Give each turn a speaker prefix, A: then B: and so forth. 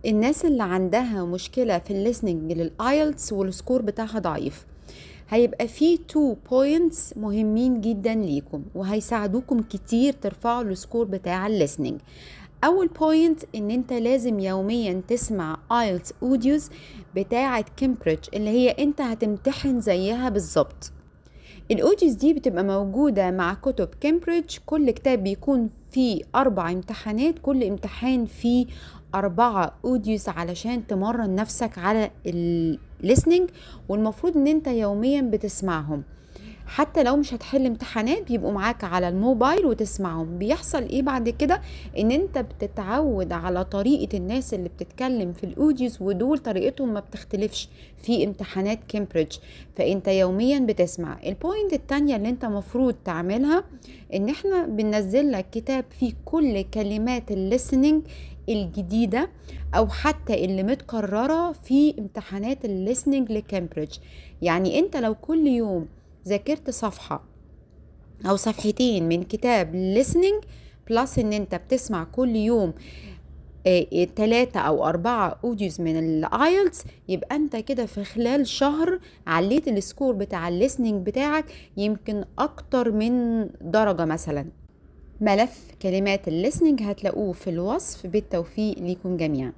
A: الناس اللي عندها مشكلة في الليسننج للآيلتس والسكور بتاعها ضعيف، هيبقى فيه 2 points مهمين جدا ليكم وهيساعدوكم كتير ترفعوا السكور بتاع الليسننج. اول بوينت ان انت لازم يوميا تسمع ايلتس اوديوز بتاعة كامبريدج اللي هي انت هتمتحن زيها بالظبط. الاوديوز دي بتبقى موجودة مع كتب كامبريدج، كل كتاب بيكون فيه 4 امتحانات، كل امتحان فيه 4 اوديوز علشان تمرن نفسك على الليسننج، والمفروض ان انت يوميا بتسمعهم. حتى لو مش هتحل امتحانات بيبقوا معاك على الموبايل وتسمعهم. بيحصل ايه بعد كده؟ ان انت بتتعود على طريقة الناس اللي بتتكلم في الاوديوز، ودول طريقتهم ما بتختلفش في امتحانات كامبريدج، فانت يوميا بتسمع. البوينت التانية اللي انت مفروض تعملها ان احنا بننزل لك كتاب فيه كل كلمات الليسننج الجديدة او حتى اللي متكررة في امتحانات الليسننج لكامبريدج. يعني انت لو كل يوم ذاكرت صفحة او صفحتين من كتاب listening بلس ان انت بتسمع كل يوم 3 أو 4 اوديوز من الايلتس، يبقى انت كده في خلال شهر عليت السكور بتاع الليسننج بتاعك يمكن اكتر من درجة مثلا. ملف كلمات الليسننج هتلاقوه في الوصف. بالتوفيق ليكم جميعا.